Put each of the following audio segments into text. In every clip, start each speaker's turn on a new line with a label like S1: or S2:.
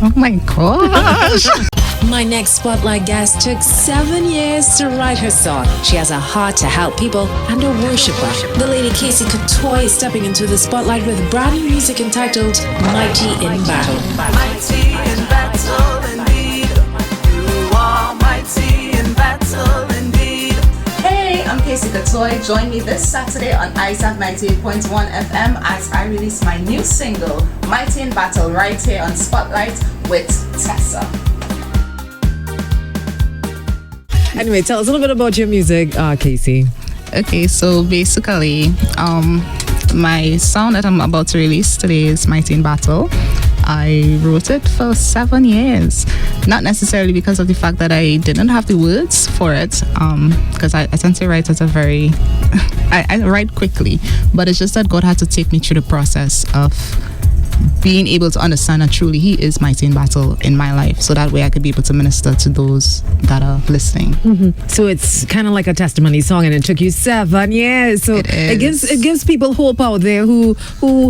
S1: Oh my gosh.
S2: My next spotlight guest took 7 years to write her song. She has a heart to help people and a worshiper. The lady Casey Cottoy is stepping into the spotlight with brand new music entitled Mighty in Battle.
S3: Mighty in battle indeed. You are mighty in battle indeed. Hey, I'm Casey Cottoy. Join me this Saturday on Isaac 98.1 FM as I release my new single, Mighty in Battle, right here on Spotlight with Tessa.
S4: Anyway, tell us a little bit about your music, Casey.
S1: Okay, so basically, my song that I'm about to release today is Mighty in Battle. I wrote it for 7 years, not necessarily because of the fact that I didn't have the words for it, because I tend to write at a very, I write quickly, but it's just that God had to take me through the process of being able to understand that truly He is mighty in battle in my life, so that way I could be able to minister to those that are listening.
S4: Mm-hmm. So it's kind of like a testimony song, and it took you 7 years. So it gives people hope out there who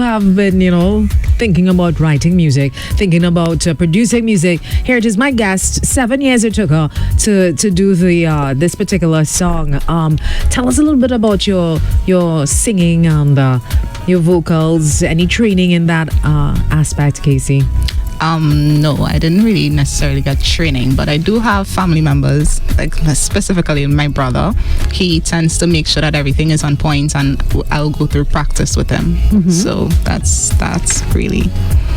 S4: have been, thinking about writing music, thinking about producing music. Here it is, my guest. 7 years it took her to do the this particular song. Tell us a little bit about your singing and your vocals. Any training in that aspect, Casey?
S1: No, I didn't really necessarily get training, but I do have family members, like specifically my brother. He tends to make sure that everything is on point, and I'll go through practice with him. Mm-hmm. So that's really.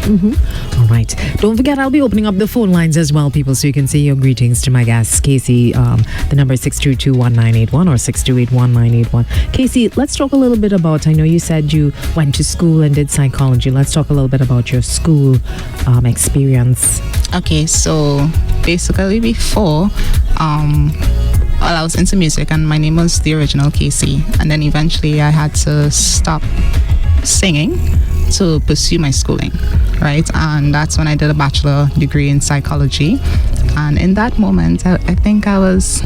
S4: Mm-hmm. All right. Don't forget, I'll be opening up the phone lines as well, people, so you can say your greetings to my guest, Casey. The number is 622-1981 or 628-1981. Casey, let's talk a little bit about, I know you said you went to school and did psychology. Let's talk a little bit about your school experience.
S1: Okay, so basically before, I was into music and my name was the original Casey, and then eventually I had to stop singing to pursue my schooling, right? And that's when I did a bachelor degree in psychology. And in that moment, I think I was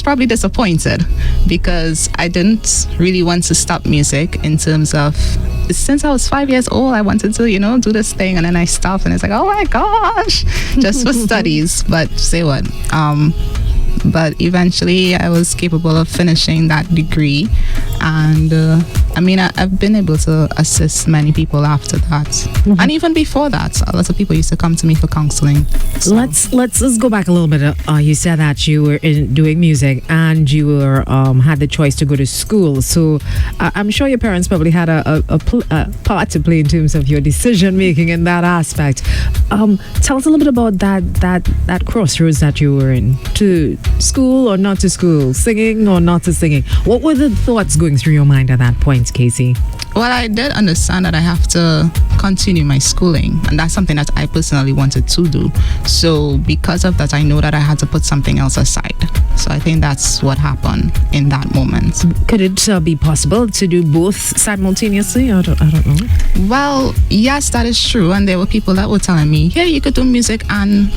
S1: probably disappointed because I didn't really want to stop music, in terms of, since I was 5 years old, I wanted to, do this thing, and then I stopped, and it's like, oh my gosh, just for studies. But say what? But eventually I was capable of finishing that degree, and I've been able to assist many people after that. Mm-hmm. And even before that, a lot of people used to come to me for counseling. So.
S4: Let's go back a little bit. You said that you were doing music and you were had the choice to go to school, so I'm sure your parents probably had a part to play in terms of your decision making in that aspect. Tell us a little bit about that crossroads that you were in, to school or not to school, singing or not to singing. What were the thoughts going through your mind at that point, Casey?
S1: Well, I did understand that I have to continue my schooling, and that's something that I personally wanted to do. So because of that, I know that I had to put something else aside. So I think that's what happened in that moment.
S4: Could it be possible to do both simultaneously? I don't know.
S1: Well, yes, that is true. And there were people that were telling me, yeah, you could do music and,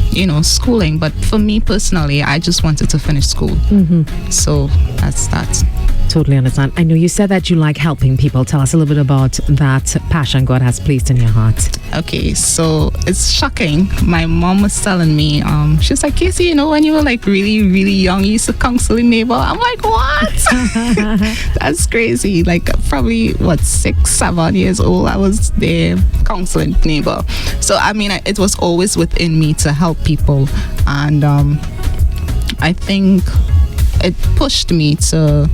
S1: schooling. But for me personally, I just wanted to finish school. Mm-hmm. So that's that.
S4: Totally understand. I know you said that you like helping people. Tell us a little bit about that passion God has placed in your heart.
S1: Okay, so it's shocking. My mom was telling me, she's like, Casey, when you were like really, really young, you used to counsel a neighbor. I'm like, what? That's crazy. Like probably 6, 7 years old, I was there counseling neighbor. So it was always within me to help people, and I think it pushed me to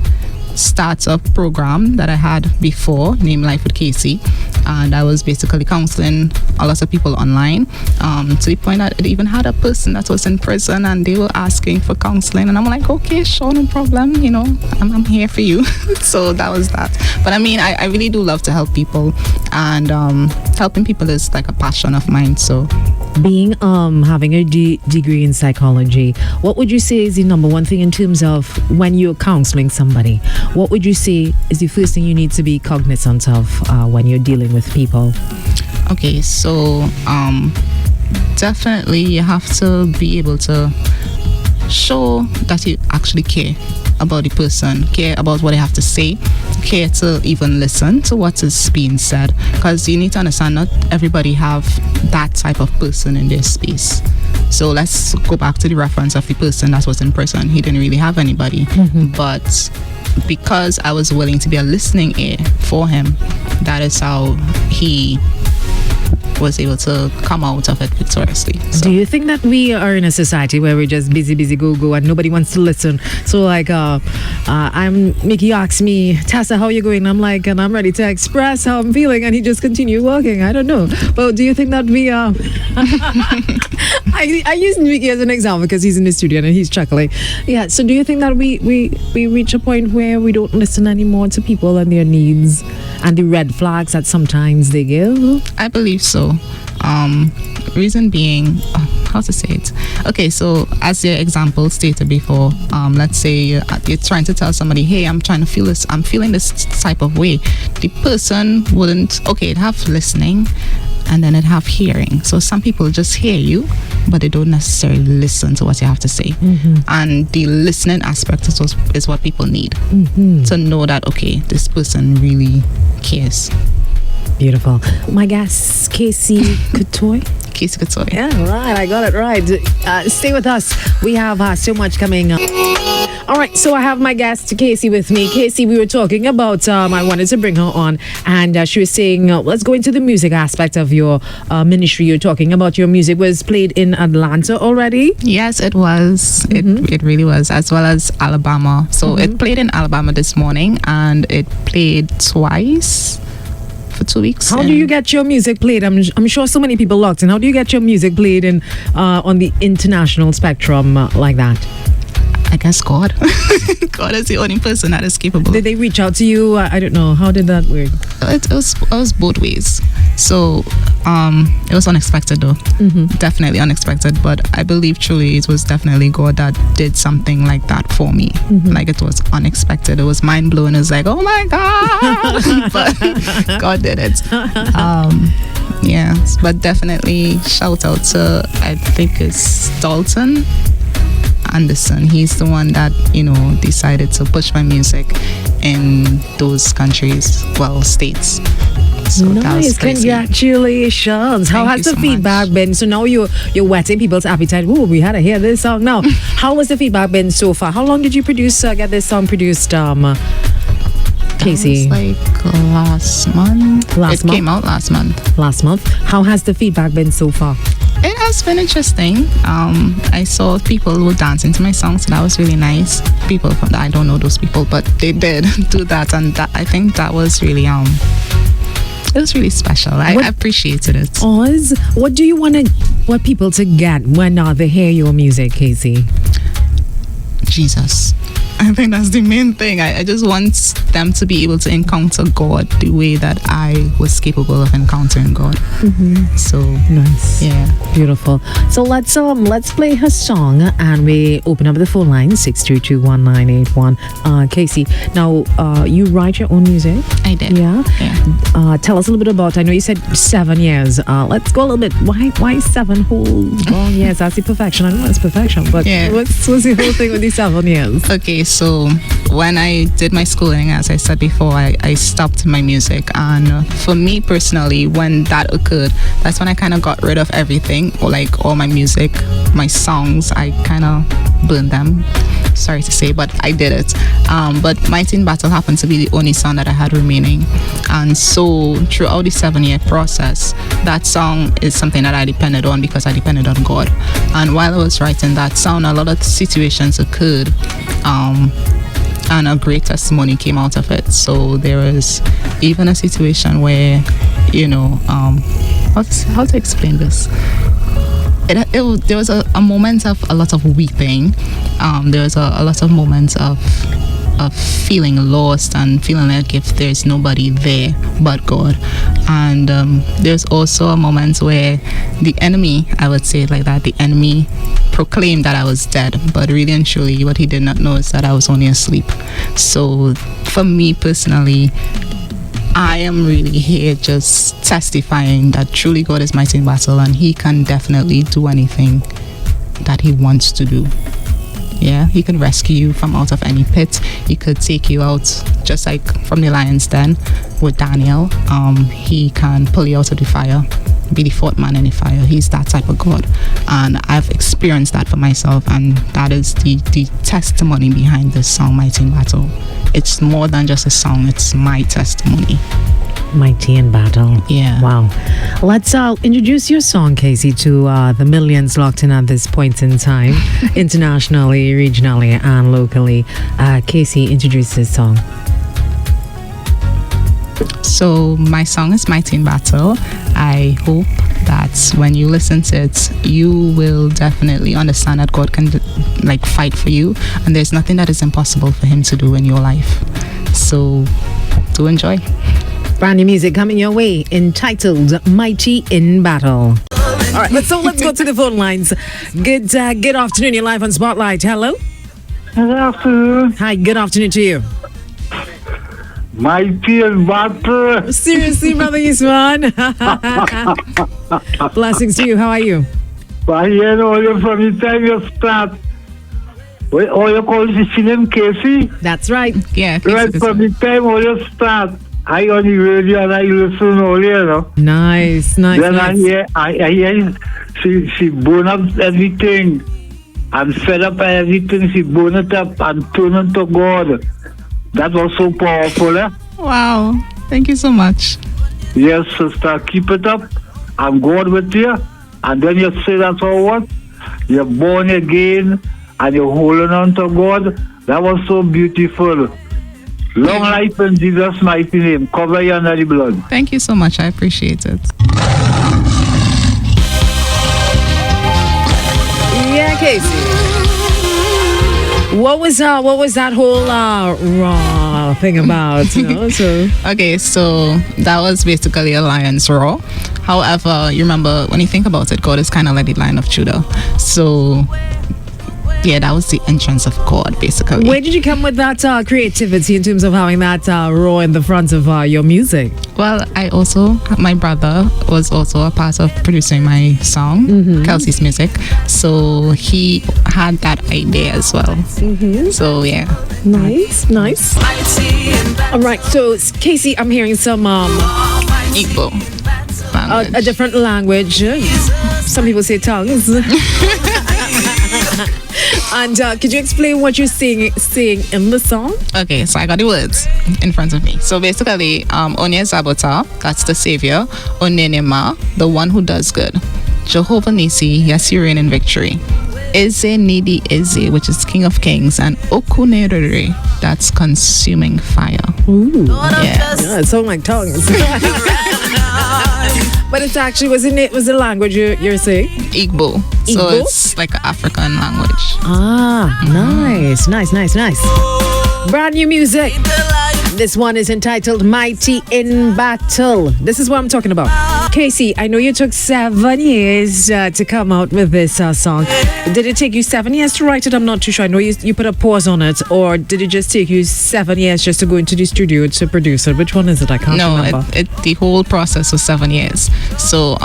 S1: start a program that I had before named Life with Casey, and I was basically counseling a lot of people online, to the point that it even had a person that was in prison and they were asking for counseling, and I'm like, okay, sure, no problem, I'm here for you. So that was that. But I really do love to help people, and helping people is like a passion of mine. So
S4: being having a degree in psychology, what would you say is the number one thing in terms of when you're counseling somebody? What would you say is the first thing you need to be cognizant of when you're dealing with people?
S1: Okay, so definitely you have to be able to show that you actually care about the person, care about what they have to say, care to even listen to what is being said, because you need to understand not everybody have that type of person in their space. So let's go back to the reference of the person that was in prison. He didn't really have anybody, but because I was willing to be a listening ear for him, that is how he was able to come out of it victoriously. So.
S4: Do you think that we are in a society where we're just busy, go, and nobody wants to listen? So like, Mickey asks me, Tessa, how you going? I'm like, and I'm ready to express how I'm feeling, and he just continue walking. I don't know. But do you think that we are... I use Mickey as an example because he's in the studio and he's chuckling. Yeah, so do you think that we reach a point where we don't listen anymore to people and their needs and the red flags that sometimes they give?
S1: I believe so. Reason being, how to say it? Okay, so as your example stated before, let's say you're trying to tell somebody, hey, I'm trying to feel this, I'm feeling this type of way. The person wouldn't, okay, it'd have listening and then it'd have hearing. So some people just hear you, but they don't necessarily listen to what you have to say. And the listening aspect is what people need to know that, okay, this person really cares.
S4: Beautiful. My guest, Casey Cottoy.
S1: Casey Cottoy.
S4: Yeah, right. I got it right. Stay with us. We have so much coming up. All right, so I have my guest Casey with me. Casey, we were talking about, I wanted to bring her on, and she was saying, let's go into the music aspect of your ministry. You're talking about your music was played in Atlanta already?
S1: Yes, it was. It really was, as well as Alabama. So it played in Alabama this morning, and it played twice for 2 weeks.
S4: How do you get your music played? I'm sure so many people locked in. How do you get your music played in on the international spectrum like that?
S1: I guess God. God is the only person that is capable.
S4: Did they reach out to you? I don't know. How did that work?
S1: It was both ways. So it was unexpected though. Definitely unexpected. But I believe truly it was definitely God that did something like that for me. Like it was unexpected. It was mind blowing. It was like, oh my God. But God did it. Yeah. But definitely shout out to, I think it's Dalton Anderson. He's the one that, decided to push my music in those countries, states. So
S4: nice, congratulations. How has the feedback been? So now you're whetting people's appetite. Oh, we had to hear this song now. How has the feedback been so far? How long did you get this song produced, Casey?
S1: That was like last month. It came out last month.
S4: Last month. How has the feedback been so far?
S1: It has been interesting. I saw people who were dancing to my songs, so that was really nice. People from that, I don't know those people, but they did do that, and I think that was really it was really special. I appreciated it.
S4: Oz, what do you want people to get when they hear your music, Casey?
S1: Jesus. I think that's the main thing. I just want them to be able to encounter God the way that I was capable of encountering God. So
S4: nice.
S1: Yeah.
S4: Beautiful. So let's play her song and we open up the phone line 6321981. Casey, now you write your own music?
S1: I did.
S4: Yeah. Tell us a little bit about, I know you said 7 years. Let's go a little bit. Why 7 whole long years? That's the perfection. I know it's perfection, but what's the whole thing with these 7 years?
S1: Okay, so when I did my schooling, as I said before, I stopped my music, and for me personally, when that occurred, that's when I kind of got rid of everything, or like all my music, my songs, I kind of burned them. Sorry to say, but I did it. But Mighty in Battle happened to be the only song that I had remaining, and so throughout the 7-year process, that song is something that I depended on because I depended on God. And while I was writing that song, a lot of situations occurred, and a great testimony came out of it. So there was even a situation where, how to explain this? There was a moment of a lot of weeping. There was a lot of moments of feeling lost and feeling like if there's nobody there but God. And there's also a moment where the enemy, I would say it like that, the enemy proclaimed that I was dead, but really and truly what he did not know is that I was only asleep. So for me personally, I am really here just testifying that truly God is mighty in battle and he can definitely do anything that he wants to do. Yeah, he could rescue you from out of any pit. He could take you out, just like from the lion's den with Daniel. He can pull you out of the fire, be the fourth man in the fire. He's that type of God, and I've experienced that for myself, and that is the testimony behind this song, Mighty in Battle. It's more than just a song, it's my testimony.
S4: Mighty in Battle.
S1: Yeah.
S4: Wow. Let's introduce your song, Casey, to the millions locked in at this point in time, internationally, regionally, and locally. Casey, introduce this song.
S1: So my song is Mighty in Battle. I hope that when you listen to it, you will definitely understand that God can fight for you, and there's nothing that is impossible for him to do in your life. So do enjoy.
S4: Brand new music coming your way, entitled Mighty in Battle. All right, let's go to the phone lines. Good afternoon. You're live on Spotlight. Hello.
S5: Good afternoon.
S4: Hi. Good afternoon to you.
S5: Mighty in Battle.
S4: Seriously, brother Usman. Blessings to you. How are you?
S5: But you know, from the time you start, all you call the name Casey.
S4: That's right.
S1: Yeah.
S5: Right from the time you start, I on the radio and I listen all, you know.
S4: Nice.
S5: Then I hear she burn up everything. I'm fed up by everything. She burn it up and turn it to God. That was so powerful, eh?
S1: Wow. Thank you so much.
S5: Yes, sister, keep it up. I'm God with you. And then you say that's all what? You're born again and you're holding on to God. That was so beautiful. Long life in Jesus' mighty name. Cover you under the blood.
S1: Thank you so much. I appreciate it.
S4: Yeah, Casey. What was that whole raw thing about? You know, so
S1: Okay, so that was basically a lion's roar. However, you remember when you think about it, God is kind of like the Lion of Judah. So yeah, that was the entrance of God, basically.
S4: where did you come with that creativity in terms of having that roar in the front of your music?
S1: Well, my brother was also a part of producing my song, Kelsey's music. So he had that idea as well. So yeah.
S4: Nice. All right, so Casey, I'm hearing some
S1: Igbo language.
S4: a different language. Some people say tongues. And could you explain what you're saying in the song?
S1: Okay, so I got the words in front of me. So basically, Onye Zabota, that's the savior. Onenema, the one who does good. Jehovah Nisi, yes, you reign in victory. Eze Nidi Eze, which is King of Kings, and Okunerere, that's consuming fire.
S4: Ooh.
S1: Yeah.
S4: It sounds like tongues. But it's actually was the language you're saying?
S1: Igbo. So
S4: Igbo?
S1: it's like an African language.
S4: Nice. Brand new music. This one is entitled Mighty in Battle. This is what I'm talking about. Casey, I know you took 7 years to come out with this song. Did it take you 7 years to write it? I'm not too sure. I know you put a pause on it. Or did it just take you 7 years just to go into the studio to produce it? Which one is it? I can't remember.
S1: No, the whole process was 7 years. So,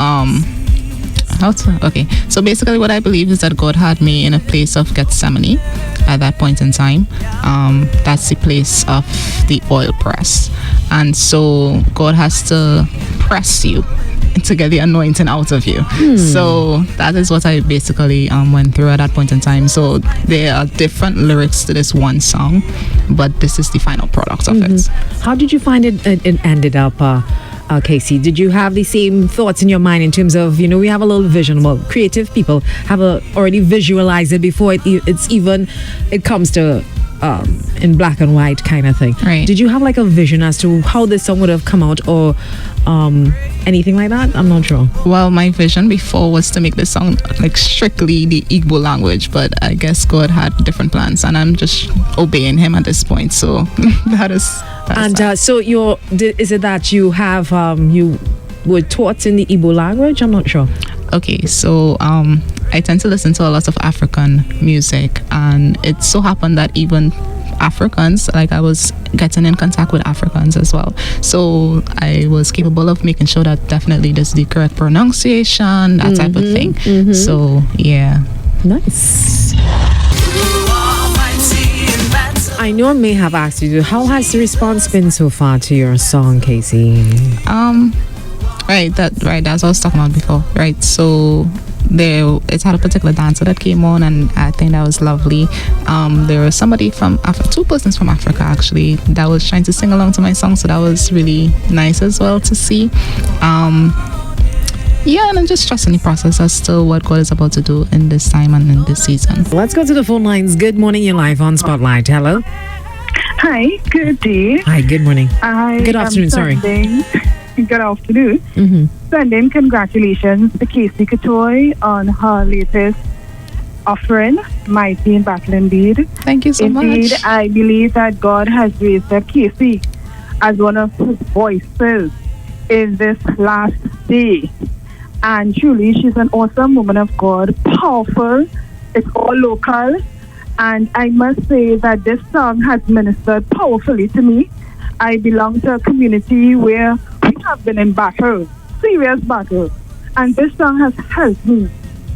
S1: so basically what I believe is that God had me in a place of Gethsemane at that point in time. That's the place of the oil press. And so God has to press you to get the anointing out of you. So that is what I basically went through at that point in time. So there are different lyrics to this one song, but this is the final product of it.
S4: How did you find it ended up, Casey? Did you have the same thoughts in your mind in terms of, we have a little vision? Well, creative people have already visualized it before it comes to in black and white kind of thing.
S1: Right.
S4: Did you have like a vision as to how this song would have come out or anything like that? I'm not sure.
S1: Well, my vision before was to make this song like strictly the Igbo language, but I guess God had different plans, and I'm just obeying Him at this point. So that's
S4: so is it that you have you were taught in the Igbo language? I'm not sure.
S1: Okay, so I tend to listen to a lot of African music, and it so happened that even Africans, like I was getting in contact with Africans as well. So I was capable of making sure that definitely there's the correct pronunciation, that type of thing. So yeah.
S4: Nice. I know I may have asked you, how has the response been so far to your song, Casey?
S1: Right, that's what I was talking about before. Right, so it had a particular dancer that came on, and I think that was lovely. There was somebody from two persons from Africa actually that was trying to sing along to my song, so that was really nice as well to see. Yeah, and I'm just trusting the process as to what God is about to do in this time and in this season.
S4: Let's go to the phone lines. Good morning, you're live on Spotlight. Hello.
S6: Hi, good day.
S4: Hi, good morning. Good afternoon, sorry.
S6: Good afternoon.
S4: Mm-hmm.
S6: Sending congratulations to Casey Cottoy on her latest offering, Mighty in Battle Indeed.
S1: Thank you so
S6: Indeed,
S1: much.
S6: I believe that God has raised up Casey as one of his voices in this last day. And truly, she's an awesome woman of God, powerful. It's all local. And I must say that this song has ministered powerfully to me. I belong to a community where we have been in battle, serious battle. And this song has helped me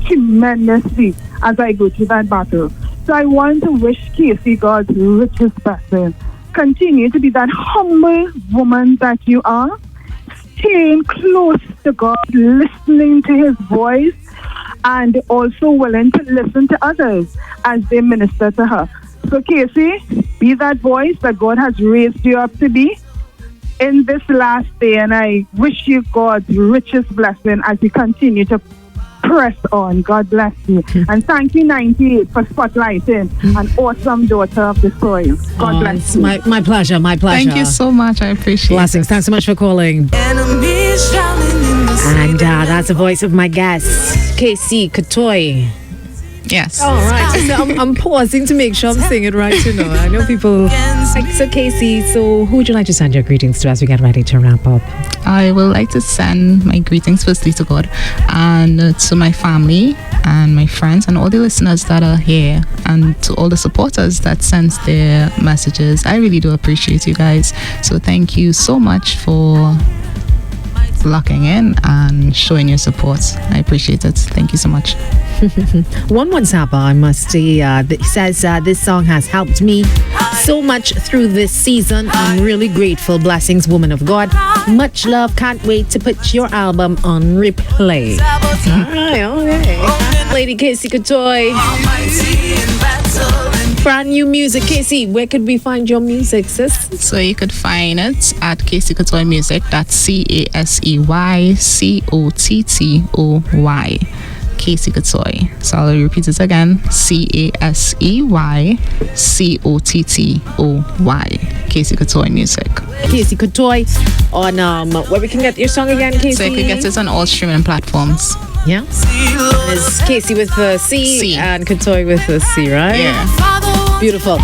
S6: tremendously as I go through that battle. So I want to wish Casey God's richest blessing. Continue to be that humble woman that you are, staying close to God, listening to his voice, and also willing to listen to others as they minister to her. So Casey, be that voice that God has raised you up to be in this last day, and I wish you God's richest blessing as you continue to press on. God bless you. And thank you, 98, for spotlighting an awesome daughter of the soil. God bless you.
S4: My pleasure, my pleasure.
S1: Thank you so much. I appreciate
S4: Blessings.
S1: it.
S4: Thanks so much for calling. And that's the voice of my guest, Casey Cottoy.
S1: Yes.
S4: All right. So I'm pausing to make sure I'm saying it right, you know. I know people like, so Casey, so who would you like to send your greetings to as we get ready to wrap up?
S1: I would like to send my greetings firstly to God and to my family and my friends and all the listeners that are here, and to all the supporters that sends their messages. I really do appreciate you guys. So thank you so much for locking in and showing your support. I appreciate it. Thank you so much.
S4: One WhatsApper, I must say, says this song has helped me so much through this season. I'm really grateful. Blessings, woman of God. Much love. Can't wait to put your album on replay. All right. Lady Casey Cottoy. Brand new music. Casey, where could we find your music, sis?
S1: So you could find it at Casey Cottoy Music. That's CASEY COTTOY. Casey Cottoy. So I'll repeat it again. CASEY COTTOY. Casey Cottoy Music.
S4: Casey Cottoy on where we can get your song again, Casey?
S1: So you could get it on all streaming platforms.
S4: Yeah. It's Casey with the C and Cottoy with the C, right?
S1: Yeah.
S4: Beautiful.